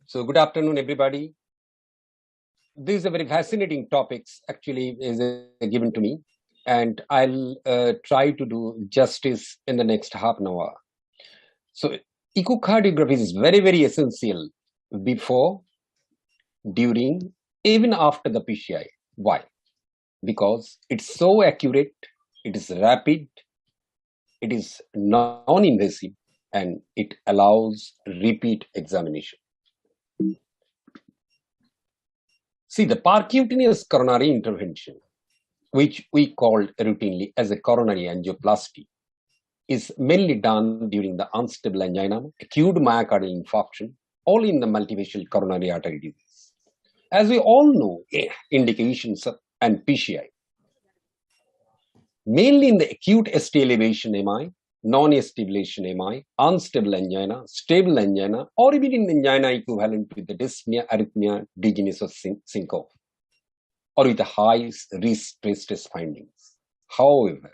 So good afternoon, everybody. This is a very fascinating topic, actually, is given to me, and I'll try to do justice in the next half an hour. So echocardiography is very, very essential before, during, even after the PCI. Why? Because it's so accurate, it is rapid, it is non-invasive, and it allows repeat examination. See, the percutaneous coronary intervention, which we call routinely as a coronary angioplasty, is mainly done during the unstable angina, acute myocardial infarction, all in the multivessel coronary artery disease. As we all know, indications and PCI, mainly in the acute ST elevation MI, non-ST elevation MI, unstable angina, stable angina, or even in angina equivalent with the dyspnea, arrhythmia, dizziness, or syncope, or with the high risk stress test findings. However,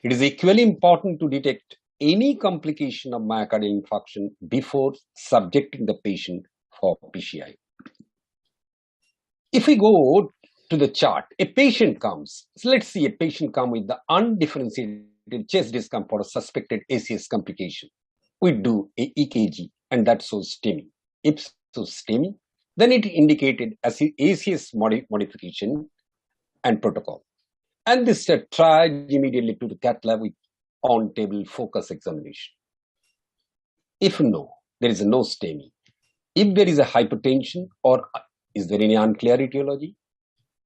it is equally important to detect any complication of myocardial infarction before subjecting the patient for PCI. If we go to the chart, a patient comes. So let's see a patient come with the undifferentiated chest discomfort or suspected ACS complication. We do a EKG and that shows STEMI. If so STEMI, then it indicated as ACS modification and protocol. And this tried immediately to the cath lab with on-table focus examination. If no, there is no STEMI. If there is a hypertension or is there any unclear etiology,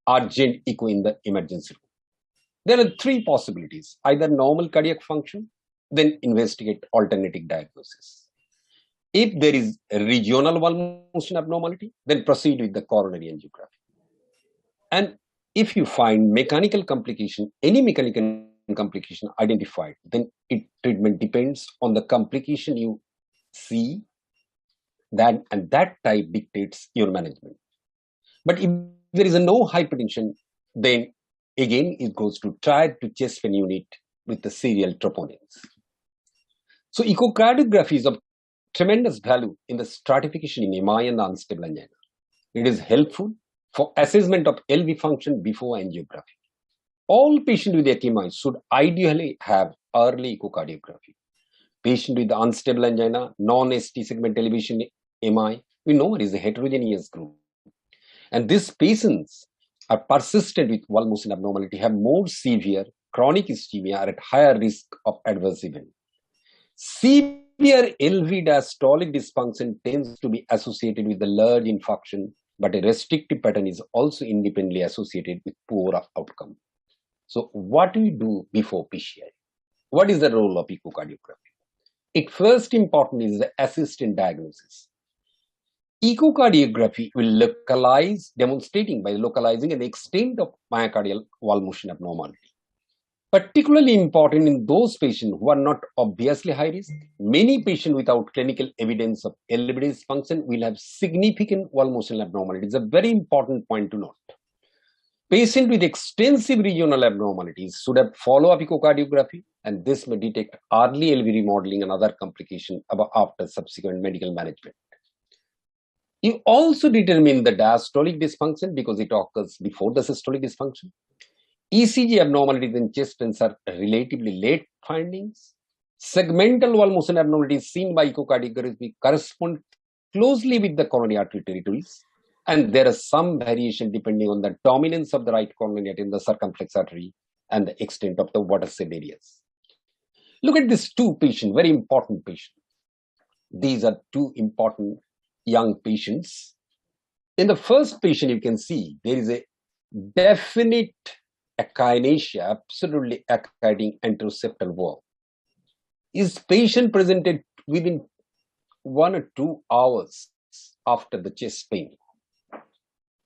urgent echo in the emergency room. There are three possibilities: either normal cardiac function, then investigate alternative diagnosis. If there is a regional wall motion abnormality, then proceed with the coronary angiography. And if you find mechanical complication, any mechanical complication identified, then treatment depends on the complication you see, and that type dictates your management. But if there is no hypertension, then again it goes to triad to chest pain unit with the serial troponins. So echocardiography is of tremendous value in the stratification in MI and unstable angina. It is helpful for assessment of LV function before angiography. All patients with ECMI should ideally have early echocardiography. Patient with unstable angina, non-ST segment elevation MI, we know it is a heterogeneous group. And these patients are persistent with wall motion abnormality, have more severe chronic ischemia, are at higher risk of adverse event. Severe LV diastolic dysfunction tends to be associated with the large infarction, but a restrictive pattern is also independently associated with poor outcome. So what do we do before PCI? What is the role of echocardiography? It first important is the assistant diagnosis. Echocardiography will localize, demonstrating by localizing an extent of myocardial wall motion abnormality. Particularly important in those patients who are not obviously high risk. Many patients without clinical evidence of elevated dysfunction will have significant wall motion abnormality. It's a very important point to note. Patients with extensive regional abnormalities should have follow-up echocardiography, and this may detect early LV remodeling and other complications after subsequent medical management. You also determine the diastolic dysfunction because it occurs before the systolic dysfunction. Ecg abnormalities in chest pains are relatively late findings. Segmental wall motion abnormalities seen by echocardiography correspond closely with the coronary artery territories, and there is some variation depending on the dominance of the right coronary artery in the circumflex artery and the extent of the watershed areas. Look at these two patients, very important patients. These are two important young patients. In the first patient, you can see there is a definite echinacea, absolutely echiding anteroseptal wall. Is patient presented within 1 or 2 hours after the chest pain.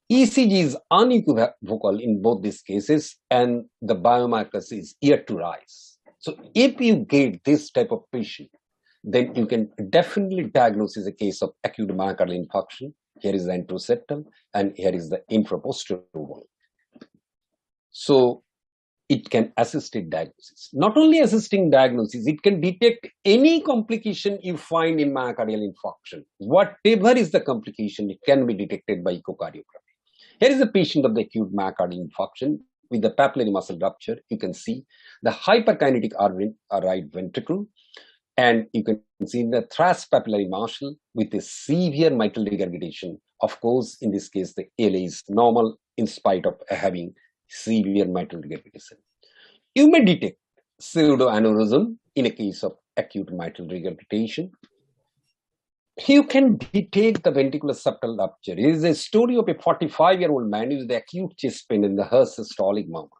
ECG is unequivocal in both these cases, and the biomarkers is yet to rise. So if you get this type of patient, then you can definitely diagnose as a case of acute myocardial infarction. Here is the anteroseptal, and here is the infraposterior wall. So it can assist in diagnosis. Not only assisting diagnosis, it can detect any complication you find in myocardial infarction. Whatever is the complication, it can be detected by echocardiography. Here is a patient of the acute myocardial infarction with the papillary muscle rupture. You can see the hyperkinetic right ventricle, and you can see the thrash papillary muscle with a severe mitral regurgitation. Of course, in this case, the ALA is normal in spite of having severe mitral regurgitation. You may detect pseudoaneurysm in a case of acute mitral regurgitation. You can detect the ventricular septal rupture. It is a story of a 45-year-old man with acute chest pain in the hearse systolic moment.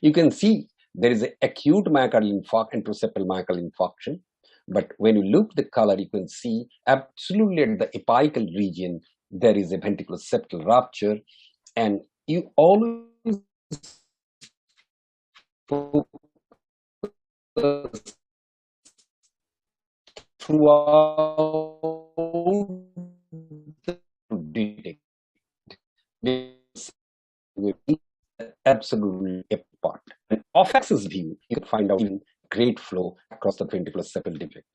You can see there is an acute myocardial infarction, anteroseptal myocardial infarction. But when you look at the color, you can see absolutely at the apical region, there is a ventricular septal rupture. And you always focus throughout the detect absolutely apart. And off-axis view, you can find out in great flow across the ventricular septal defect.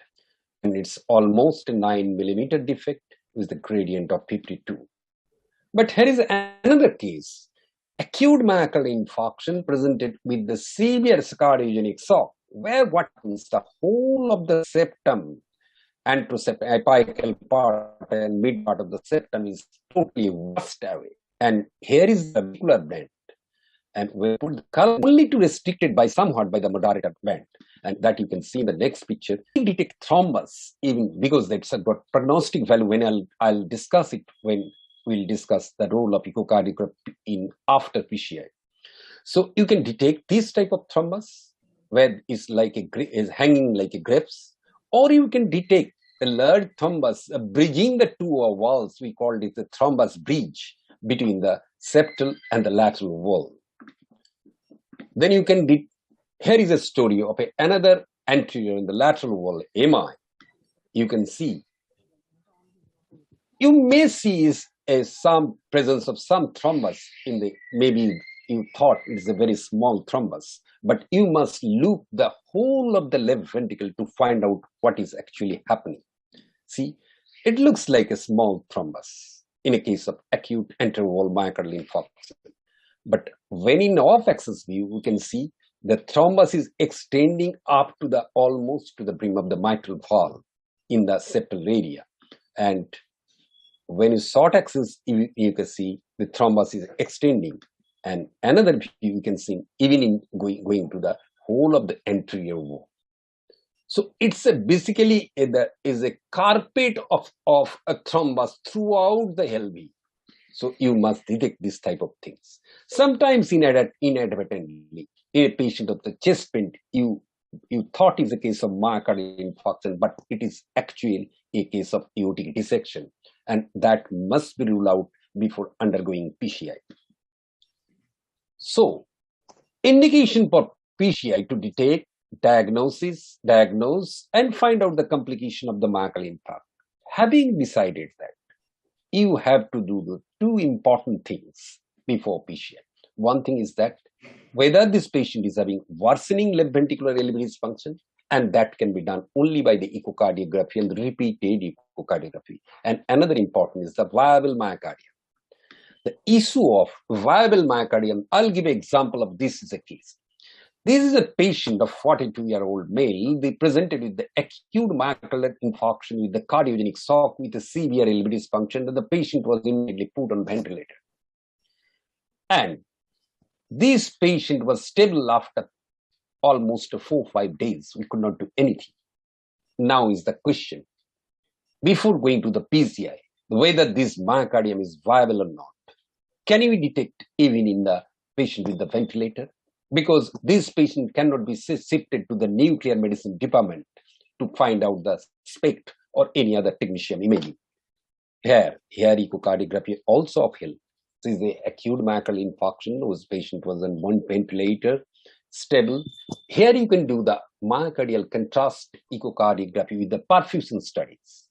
And it's almost a 9 millimeter defect with the gradient of 52. But here is another case. Acute myocardial infarction presented with the severe cardiogenic shock, where what happens, the whole of the septum, apical part and mid part of the septum is totally washed away. And here is the ventricular band. And we put the color only to restricted by somewhat by the moderator band. And that you can see in the next picture. We detect thrombus, even because that's got prognostic value when I'll discuss it when we'll discuss the role of echocardiography in after PCI. So you can detect this type of thrombus where it's like is hanging like a grapes, or you can detect a large thrombus bridging the two walls. We called it the thrombus bridge between the septal and the lateral wall. Then you can here is a story of another anterior in the lateral wall, MI. You can see. You may see is some presence of some thrombus in the, maybe you thought it is a very small thrombus, but you must loop the whole of the left ventricle to find out what is actually happening. See, it looks like a small thrombus in a case of acute anterior myocardial infarction. But when in off-axis view, we can see the thrombus is extending up to the almost to the brim of the mitral valve in the septal area. And when you short axis, you can see the thrombus is extending. And another view you can see even in going to the whole of the anterior wall. So it's basically is a carpet of a thrombus throughout the LV. So you must detect this type of things. Sometimes inadvertently, in a patient of the chest pain, you thought it's a case of myocardial infarction, but it is actually a case of aortic dissection. And that must be ruled out before undergoing PCI. So, indication for PCI to detect, diagnose, and find out the complication of the myocardial infarct. Having decided that, you have to do the two important things before PCI. One thing is that whether this patient is having worsening left ventricular LV dysfunction, and that can be done only by the echocardiography and repeated echocardiography. And another important is the viable myocardium. The issue of viable myocardium, I'll give an example of this is a case. This is a patient of 42-year-old male. They presented with the acute myocardial infarction with the cardiogenic shock with a severe LV dysfunction, and the patient was immediately put on ventilator. And this patient was stable after almost 4 or 5 days. We could not do anything. Now is the question, before going to the PCI, whether this myocardium is viable or not. Can we detect even in the patient with the ventilator? Because this patient cannot be shifted to the nuclear medicine department to find out the SPECT or any other technetium imaging. Here echocardiography also of help. This is the acute myocardial infarction whose patient was on one ventilator, stable. Here you can do the myocardial contrast echocardiography with the perfusion studies.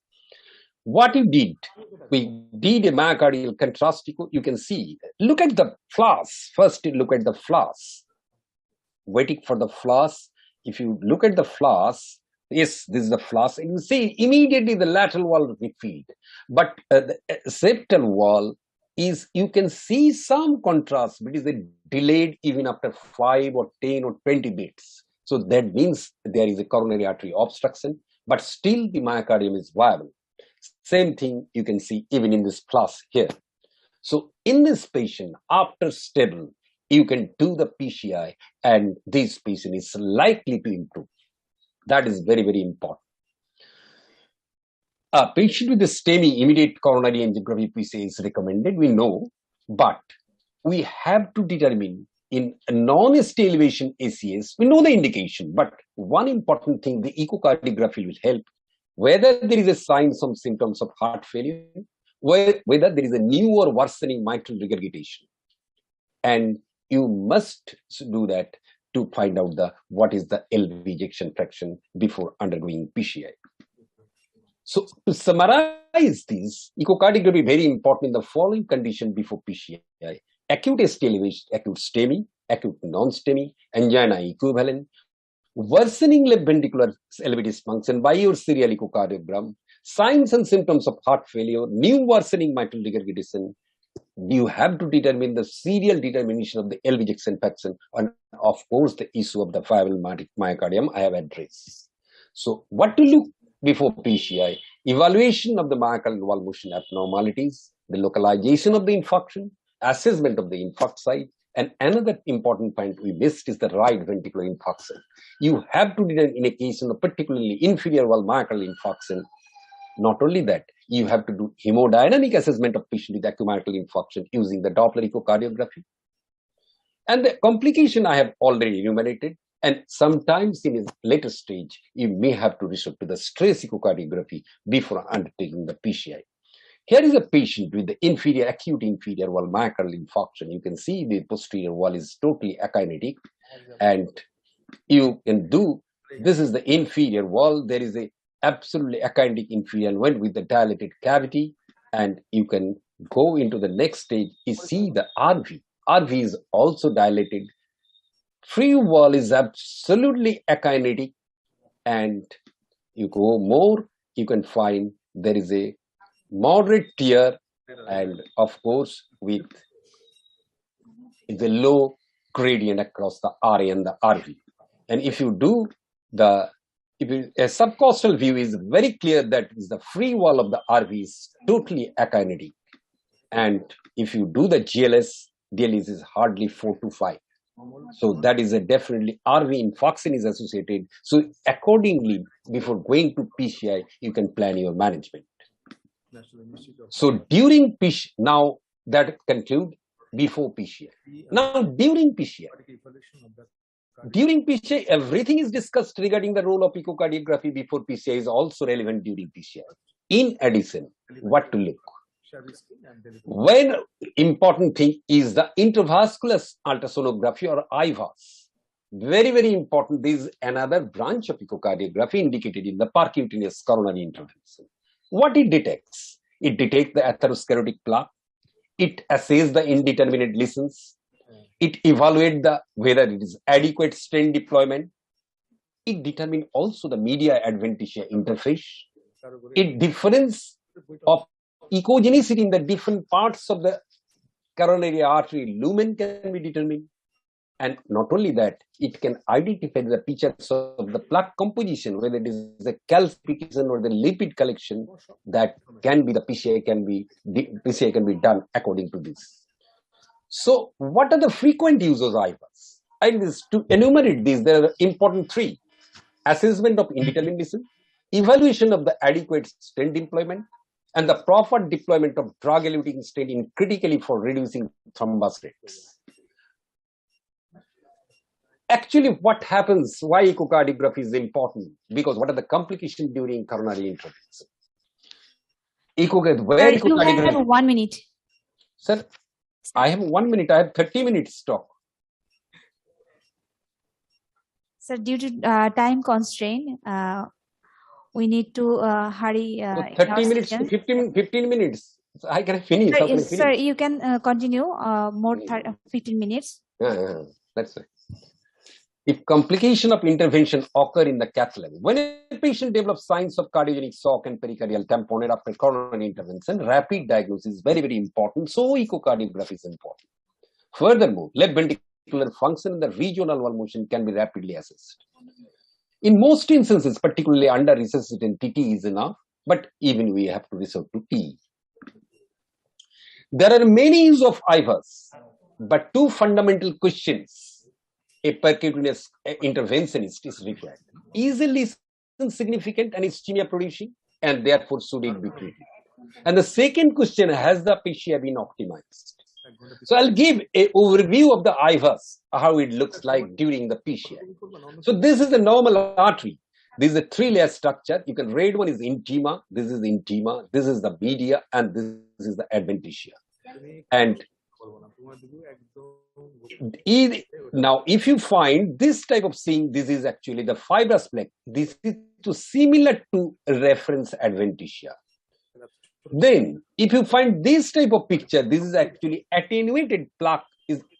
What we did a myocardial contrast echo. You can see, look at the flash. First, look at the flash. waiting for the flash. If you look at the flash, yes, this is the flash, and you see immediately the lateral wall refilled. But the septal wall is, you can see some contrast, but it is delayed even after 5 or 10 or 20 minutes. So that means there is a coronary artery obstruction, but still the myocardium is viable. Same thing you can see even in this flash here. So in this patient, after stable, you can do the PCI and this patient is likely to improve. That is very, very important. A patient with a STEMI, immediate coronary angiography PCI is recommended, we know, but we have to determine in a non-ST elevation ACS, we know the indication, but one important thing, the echocardiography will help, whether there is a sign, some symptoms of heart failure, whether there is a new or worsening mitral regurgitation. And you must do that to find out what is the LV ejection fraction before undergoing PCI. So to summarize this, echocardiography very important in the following condition before PCI: acute ST elevation, acute STEMI, acute non-STEMI, angina equivalent, worsening left ventricular LV dysfunction by your serial echocardiogram, signs and symptoms of heart failure, new worsening mitral regurgitation. You have to determine the serial determination of the LV ejection fraction, and of course the issue of the viable myocardium I have addressed. So what to look before PCI: evaluation of the myocardial wall motion abnormalities, the localization of the infarction, assessment of the infarct site, and another important point we missed is the right ventricular infarction. You have to determine in a case of particularly inferior wall myocardial infarction. Not only that, you have to do hemodynamic assessment of patient with acute myocardial infarction using the Doppler echocardiography. And the complication I have already enumerated. And sometimes in a later stage, you may have to resort to the stress echocardiography before undertaking the PCI. Here is a patient with the acute inferior wall myocardial infarction. You can see the posterior wall is totally akinetic, and you can do, this is the inferior wall. There is a absolutely akinetic inferior wall with the dilated cavity, and you can go into the next stage. You see the RV. RV is also dilated. Free wall is absolutely akinetic, and you go more, you can find there is a moderate tear, and of course with the low gradient across the RA and the RV. And if you do a subcostal view, is very clear that the free wall of the RV is totally akinetic, and if you do the GLS, DLS is hardly 4 to 5. So that is a definitely RV infarction is associated. So accordingly, before going to PCI, you can plan your management. So during PCI, now that conclude before PCI. Now during PCI, everything is discussed regarding the role of echocardiography before PCI is also relevant during PCI. In addition, what to look? One important thing is the intravascular ultrasonography or IVAS. Very, very important. This is another branch of echocardiography indicated in the percutaneous coronary intervention. What it detects? It detects the atherosclerotic plaque. It assesses the indeterminate lesions. It evaluates whether it is adequate stent deployment. It determines also the media adventitia interface. It difference of echogenicity in the different parts of the coronary artery lumen can be determined. And not only that, it can identify the features of the plaque composition, whether it is a calcification or the lipid collection, that can be the PCI can be done according to this. So what are the frequent uses of IVAS? And to enumerate these, there are important 3: assessment of indeterminate lesion, evaluation of the adequate stent deployment, and the proper deployment of drug-eluting stent in critically for reducing thrombus rates. Actually, what happens, why echocardiography is important? Because what are the complications during coronary intervention? You have 1 minute. Sir, I have 1 minute. I have 30 minutes talk. Sir, due to time constraint, we need to hurry. 30 minutes to 15 minutes. So I can finish. Sir, you can continue more 15 minutes. That's right. if complication of intervention occur in the cath lab, when a patient develops signs of cardiogenic shock and pericardial tamponade after coronary intervention, rapid diagnosis is very, very important. So echocardiography is important. Furthermore, left ventricular function in the regional wall motion can be rapidly assessed. In most instances, particularly under resuscitant, TT is enough, but even we have to resort to T. There are many uses of IVAS, but two fundamental questions a percutaneous interventionist is required. Is a lesion significant and ischemia producing, and therefore should it be treated? And the second question, has the PCI been optimized? So I'll give an overview of the IVAS, how it looks like during the PCI. So this is the normal artery. This is a three-layer structure. You can read one is intima, this is intima, this is the media, and this is the adventitia. And now, if you find this type of thing, this is actually the fibrous plaque. This is similar to reference adventitia. Then, if you find this type of picture, this is actually attenuated plaque,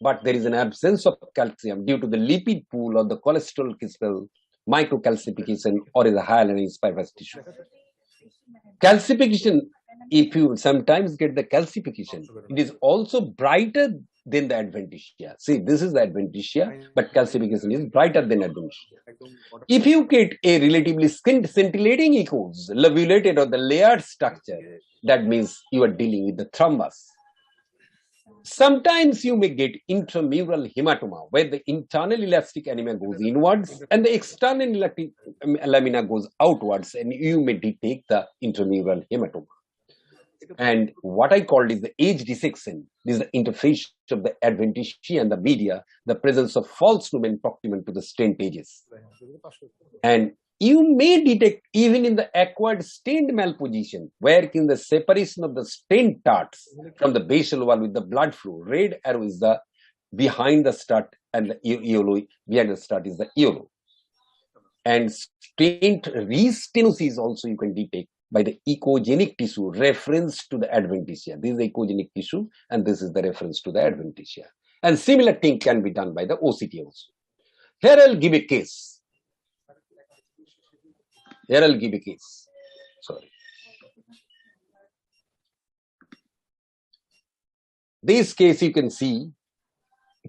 but there is an absence of calcium due to the lipid pool or the cholesterol crystal, microcalcification, or is a hyalinized fibrous tissue. Calcification, if you sometimes get the calcification, it is also brighter than the adventitia. See, this is the adventitia, but calcification is brighter than adventitia. If you get a relatively scintillating echoes, lobulated or the layered structure, that means you are dealing with the thrombus. Sometimes you may get intramural hematoma, where the internal elastic anemia goes inwards and the external elastic lamina goes outwards, and you may detect the intramural hematoma. And what I called is the edge dissection. This is the interface of the adventitia and the media, the presence of false lumen proximal to the stent edges. And you may detect even in the acquired stent malposition, where in the separation of the stent darts from the basal wall with the blood flow, red arrow is the behind the start, and the yellow behind the start is the yellow. And stent restenosis also you can detect by the echogenic tissue reference to the adventitia. This is the echogenic tissue, and this is the reference to the adventitia. And similar thing can be done by the OCT also. Here I'll give a case. Sorry. This case you can see,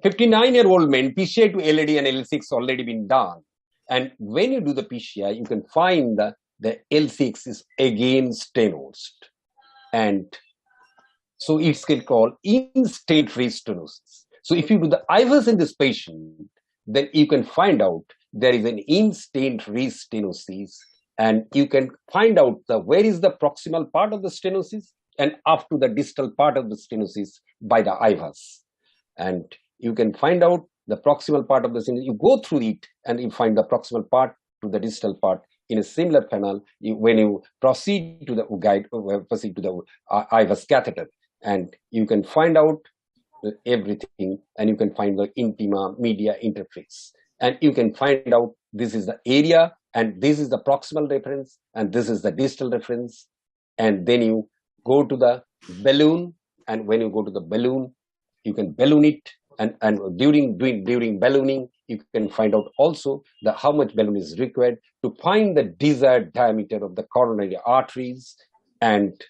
59-year-old man, PCI to LAD and L6 already been done. And when you do the PCI, you can find the L6 is again stenosed. And so it's called in-stent restenosis. So if you do the IVAS in this patient, then you can find out there is an in-stent restenosis, and you can find out where is the proximal part of the stenosis and up to the distal part of the stenosis by the IVAS. And you can find out the proximal part of the stenosis. You go through it and you find the proximal part to the distal part in a similar panel when you proceed to the IVAS catheter, and you can find out everything, and you can find the intima media interface, and you can find out this is the area, and this is the proximal reference, and this is the distal reference. And then you go to the balloon, and when you go to the balloon, you can balloon it, and during ballooning, you can find out also how much balloon is required to find the desired diameter of the coronary arteries, and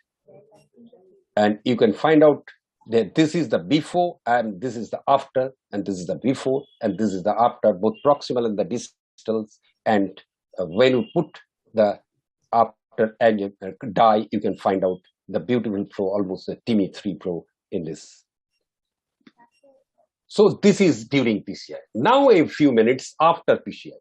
you can find out that this is the before and this is the after, and this is the before and this is the after, both proximal and the distals. And when you put the after and you dye, you can find out the beautiful flow, almost a Timmy 3 flow in this. So this is during PCI. Now a few minutes after PCI.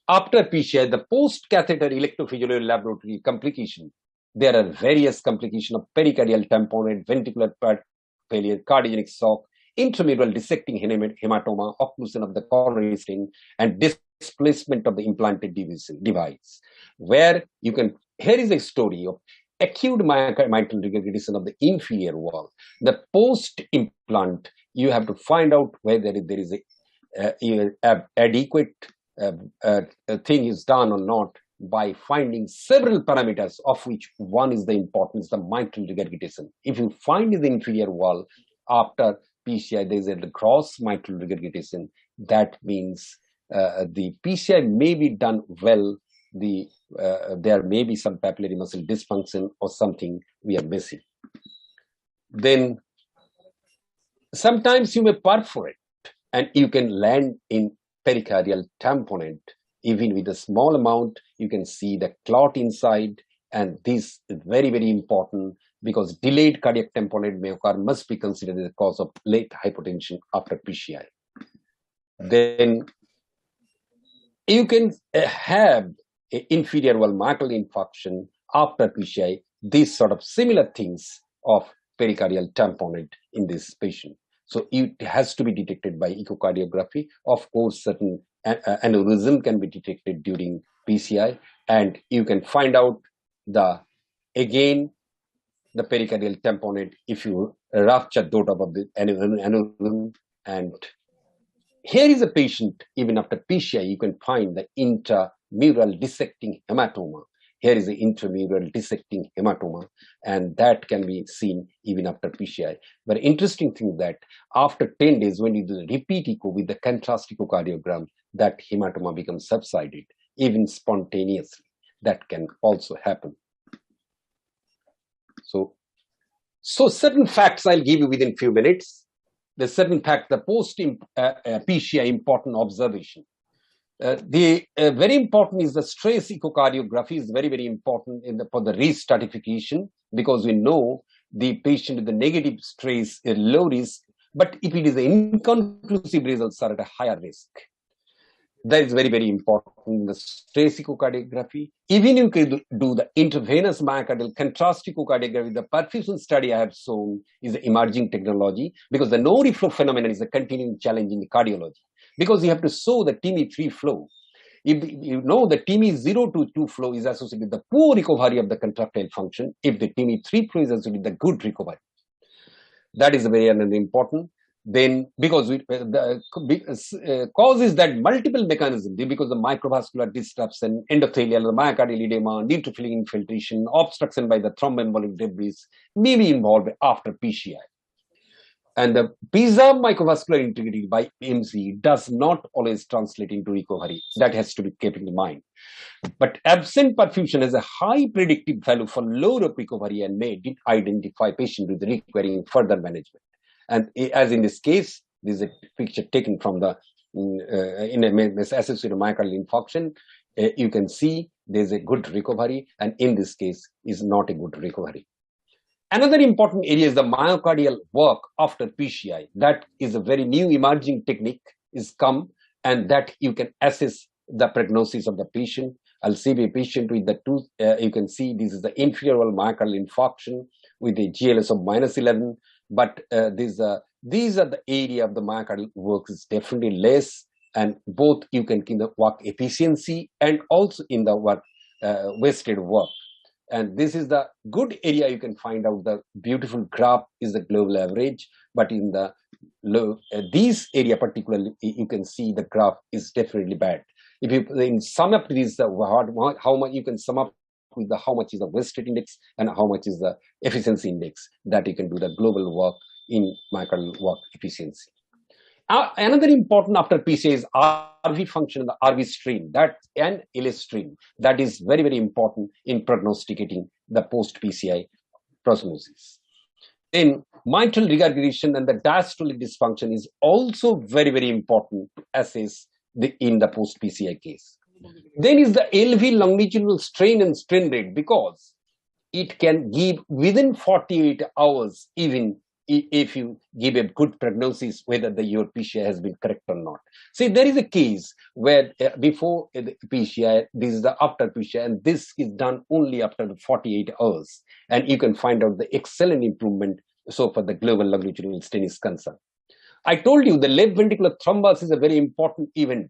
After PCI, the post-catheter electrophysiological laboratory complication. There are various complications of pericardial tamponade, ventricular failure, cardiogenic shock, intramural dissecting hematoma, occlusion of the coronary stent, and displacement of the implanted device. Where you can, here is a story of acute mitral regurgitation of the inferior wall. The post-implant, you have to find out whether there is a adequate thing is done or not by finding several parameters, of which one is the importance, the mitral regurgitation. If you find the inferior wall after PCI, there is a gross mitral regurgitation. That means the PCI may be done well, there may be some papillary muscle dysfunction or something we are missing. Then sometimes you may perforate and you can land in pericardial tamponade. Even with a small amount, you can see the clot inside, and this is very, very important because delayed cardiac tamponade may occur, must be considered as a cause of late hypotension after PCI. Then you can have an inferior wall myocardial infarction after PCI, these sort of similar things of pericardial tamponade in this patient. So it has to be detected by echocardiography. Of course, certain aneurysm can be detected during PCI, and you can find out the pericardial tamponade if you rupture the top of the aneurysm. And here is a patient, even after PCI, you can find the intramural dissecting hematoma. Here is the intramural dissecting hematoma, and that can be seen even after PCI. But interesting thing that after 10 days, when you do the repeat echo with the contrast echocardiogram, that hematoma becomes subsided, even spontaneously. That can also happen. So certain facts I'll give you within few minutes. The certain fact, the post PCI important observation. The very important is the stress echocardiography is very, very important for the restratification, because we know the patient with the negative stress is low risk, but if it is inconclusive results are at a higher risk. That is very, very important in the stress echocardiography. Even you can do the intravenous myocardial contrast echocardiography. The perfusion study I have shown is an emerging technology, because the no reflow phenomenon is a continuing challenge in the cardiology, because you have to show the TIMI-3 flow. If you know the TIMI-0 to 2 flow is associated with the poor recovery of the contractile function, if the TIMI-3 flow is associated with the good recovery. That is very important. Then, because the cause is that multiple mechanisms, because of microvascular disruption, endothelial, the myocardial edema, neutrophilic infiltration, obstruction by the thromboembolic debris may be involved after PCI. And the preserved microvascular integrity by MC does not always translate into recovery. That has to be kept in mind. But absent perfusion has a high predictive value for low recovery and may identify patients with requiring further management. And as in this case, this is a picture taken from the associated myocardial infarction. You can see there's a good recovery, and in this case is not a good recovery. Another important area is the myocardial work after PCI. That is a very new emerging technique is come, and that you can assess the prognosis of the patient. I'll see a patient with the two, you can see this is the inferior myocardial infarction with a GLS of -11, but these are the area of the myocardial work is definitely less, and both you can in the work efficiency and also in the work wasted work. And this is the good area you can find out. The beautiful graph is the global average, but in the low, these area particularly, you can see the graph is definitely bad. If you sum up this, how much you can sum up with the how much is the wasted index and how much is the efficiency index, that you can do the global work in myocardial work efficiency. Another important after PCI is RV function, the RV stream, that and LS stream. That is very, very important in prognosticating the post-PCI prognosis. Then mitral regurgitation and the diastolic dysfunction is also very, very important to assess in the post-PCI case. Then is the LV longitudinal strain and strain rate, because it can give within 48 hours, even if you give a good prognosis whether your PCI has been correct or not. See, there is a case where before the PCI, this is the after PCI, and this is done only after the 48 hours. And you can find out the excellent improvement so far the global longitudinal strain is concerned. I told you the left ventricular thrombus is a very important event.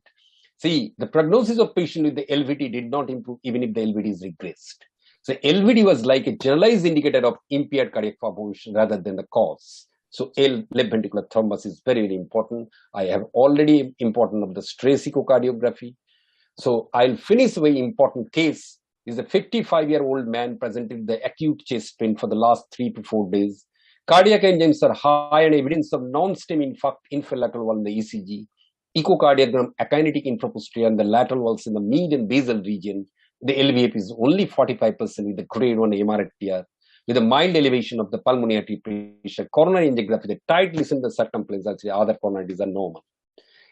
See, the prognosis of patient with the LVT did not improve even if the LVT is regressed. So LVD was like a generalized indicator of impaired cardiac formation rather than the cause. So left ventricular thrombus is very, very important. I have already important of the stress echocardiography. So I'll finish a very important case. Is a 55-year-old man presented with the acute chest pain for the last 3 to 4 days. Cardiac enzymes are high and evidence of non-stem inflammatory wall in the ECG. Echocardiogram, akinetic infraposterior and the lateral walls in the mid and basal region. The LVF is only 45% with the grade 1 MRTR, with a mild elevation of the pulmonary artery pressure. Coronary angiography, the tight listen the circumference, actually other coronaries are normal.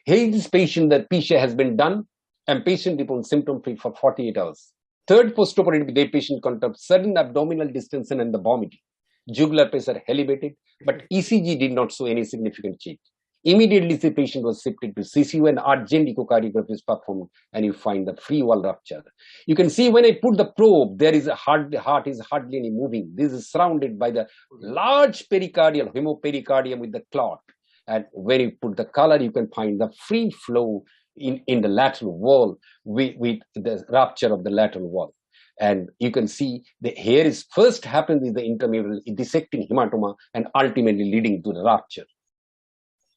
Here this patient, the PCI has been done and patient reports symptom-free for 48 hours. Third postoperative day, patient contact sudden abdominal distension and the vomiting. Jugular pressure elevated, but ECG did not show any significant change. Immediately, the patient was shifted to CCU and urgent echocardiography is performed, and you find the free wall rupture. You can see when I put the probe, there is a heart is hardly any moving. This is surrounded by the large pericardial hemopericardium with the clot. And when you put the color, you can find the free flow in the lateral wall with the rupture of the lateral wall. And you can see the here is first happens is the intramural dissecting hematoma and ultimately leading to the rupture.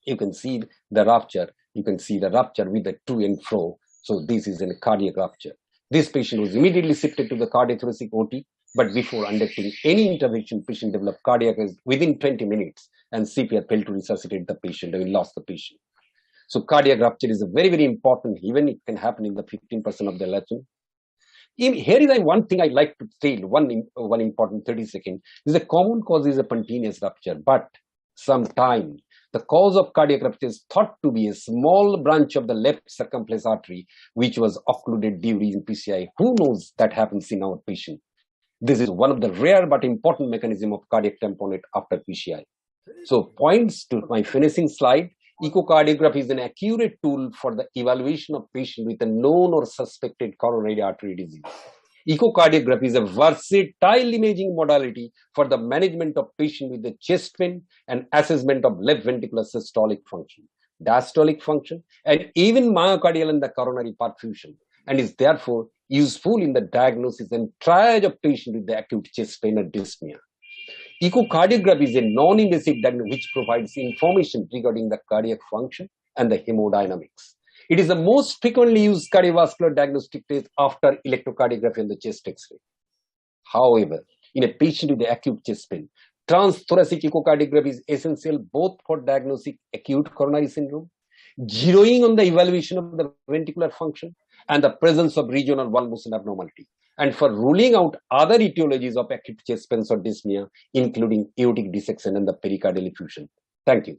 You can see the rupture. You can see the rupture with the to and fro. So this is a cardiac rupture. This patient was immediately shifted to the cardiothoracic OT, but before undertaking any intervention, patient developed cardiac arrest within 20 minutes, and CPR failed to resuscitate the patient, and we lost the patient. So cardiac rupture is a very, very important, even it can happen in the 15% of the lesson. Here is one thing I like to say, one important 30 seconds, is the common cause is a spontaneous rupture, but sometimes the cause of cardiac rupture is thought to be a small branch of the left circumflex artery, which was occluded during PCI. Who knows that happens in our patient? This is one of the rare but important mechanism of cardiac tamponade after PCI. So points to my finishing slide. Echocardiography is an accurate tool for the evaluation of patient with a known or suspected coronary artery disease. Echocardiography is a versatile imaging modality for the management of patient with the chest pain and assessment of left ventricular systolic function, diastolic function, and even myocardial and the coronary perfusion, and is therefore useful in the diagnosis and triage of patient with the acute chest pain or dyspnea. Echocardiography is a non-invasive diagnosis which provides information regarding the cardiac function and the hemodynamics. It is the most frequently used cardiovascular diagnostic test after electrocardiography and the chest X-ray. However, in a patient with acute chest pain, transthoracic echocardiography is essential both for diagnosing acute coronary syndrome, zeroing on the evaluation of the ventricular function, and the presence of regional wall motion abnormality, and for ruling out other etiologies of acute chest pain or dyspnea, including aortic dissection and the pericardial effusion. Thank you.